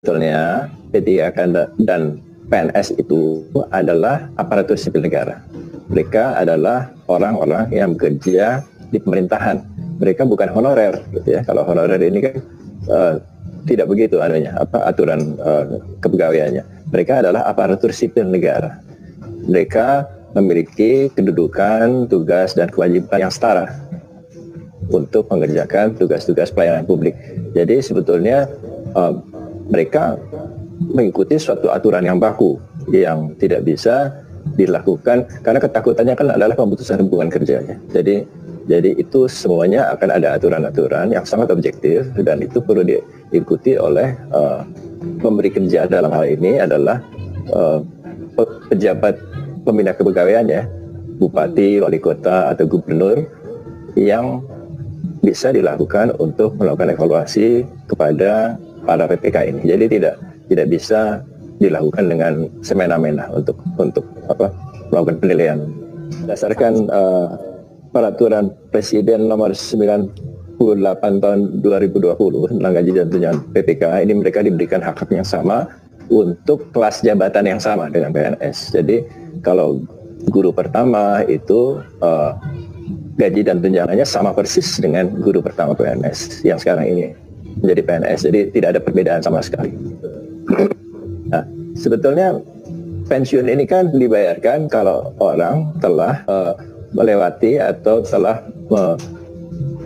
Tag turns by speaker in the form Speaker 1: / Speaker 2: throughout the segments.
Speaker 1: sebetulnya P3K dan PNS itu adalah aparatur sipil negara. Mereka adalah orang-orang yang bekerja di pemerintahan. Mereka bukan honorer, gitu ya. Kalau honorer ini kan tidak begitu adanya aturan kepegawaiannya. Mereka adalah aparatur sipil negara. Mereka memiliki kedudukan, tugas, dan kewajiban yang setara untuk mengerjakan tugas-tugas pelayanan publik. Jadi sebetulnya mereka mengikuti suatu aturan yang baku yang tidak bisa dilakukan karena ketakutannya kan adalah pemutusan hubungan kerjanya. Jadi itu semuanya akan ada aturan-aturan yang sangat objektif dan itu perlu diikuti oleh pemberi kerja. Dalam hal ini adalah pejabat pembina kepegawaian ya, bupati, wali kota atau gubernur yang bisa dilakukan untuk melakukan evaluasi kepada para PPK ini. Jadi tidak bisa dilakukan dengan semena-mena untuk melakukan penilaian. Berdasarkan peraturan Presiden nomor 98 tahun 2020 tentang gaji dan tunjangan PPK, ini mereka diberikan hak yang sama untuk kelas jabatan yang sama dengan PNS. Jadi kalau guru pertama itu gaji dan tunjangannya sama persis dengan guru pertama PNS yang sekarang ini menjadi PNS. Jadi tidak ada perbedaan sama sekali. Nah, sebetulnya pensiun ini kan dibayarkan kalau orang telah melewati atau telah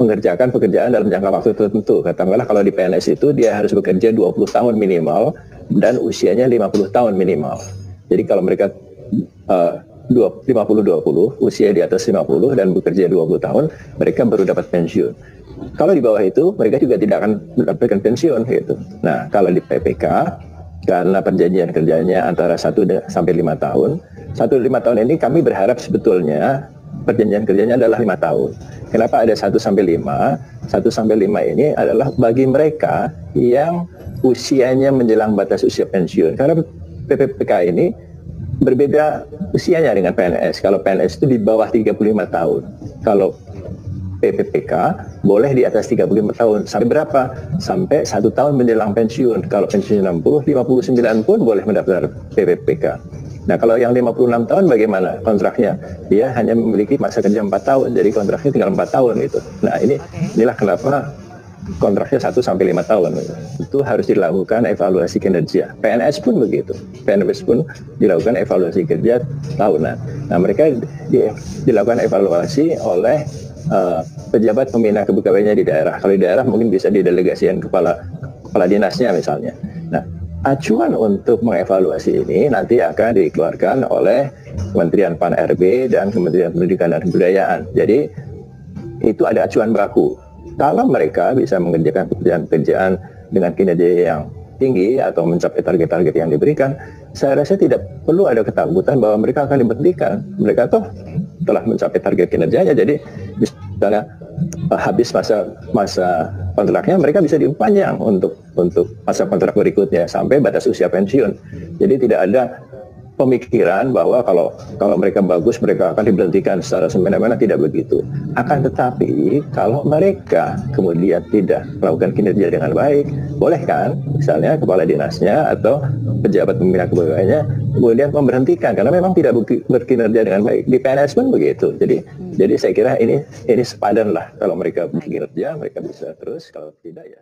Speaker 1: mengerjakan pekerjaan dalam jangka waktu tertentu. Katakanlah kalau di PNS itu dia harus bekerja 20 tahun minimal dan usianya 50 tahun minimal. Jadi kalau mereka 50-20, usia di atas 50 dan bekerja 20 tahun, mereka baru dapat pensiun. Kalau di bawah itu, mereka juga tidak akan mendapatkan pensiun gitu. Nah, kalau di PPK, karena perjanjian kerjanya antara 1 sampai 5 tahun, 1-5 tahun ini kami berharap sebetulnya perjanjian kerjanya adalah 5 tahun. Kenapa ada 1 sampai 5? 1 sampai 5 ini adalah bagi mereka yang usianya menjelang batas usia pensiun. Karena PPK ini berbeda usianya dengan PNS. Kalau PNS itu di bawah 35 tahun. Kalau PPPK boleh di atas 35 tahun. Sampai berapa? Sampai 1 tahun menjelang pensiun. Kalau pensiun 60, 59 pun boleh mendaftar PPPK. Nah, kalau yang 56 tahun bagaimana kontraknya? Dia hanya memiliki masa kerja 4 tahun. Jadi kontraknya tinggal 4 tahun gitu. Nah, inilah kenapa kontraknya 1 sampai 5 tahun. Itu harus dilakukan evaluasi kinerja. PNS pun begitu. PNS pun dilakukan evaluasi kerja tahunan. Nah, mereka dilakukan evaluasi oleh pejabat pembina kepegawaiannya di daerah. Kalau di daerah mungkin bisa didelegasikan kepala dinasnya misalnya. Nah, acuan untuk mengevaluasi ini nanti akan dikeluarkan oleh Kementerian Pan-RB dan Kementerian Pendidikan dan Kebudayaan. Jadi itu ada acuan baku. Kalau mereka bisa mengerjakan pekerjaan dengan kinerja yang tinggi atau mencapai target-target yang diberikan, saya rasa tidak perlu ada ketakutan bahwa mereka akan diberhentikan. Mereka telah mencapai target kinerjanya, jadi misalnya habis masa kontraknya, mereka bisa diperpanjang untuk masa kontrak berikutnya sampai batas usia pensiun. Jadi tidak ada pemikiran bahwa kalau mereka bagus mereka akan diberhentikan secara semena-mena, tidak begitu. Akan tetapi kalau mereka kemudian tidak melakukan kinerja dengan baik, boleh kan misalnya kepala dinasnya atau pejabat pembina kepegawaiannya kemudian memberhentikan karena memang tidak berkinerja dengan baik. Di PNS pun begitu. Jadi saya kira ini sepadan lah, kalau mereka bekerja mereka bisa terus, kalau tidak ya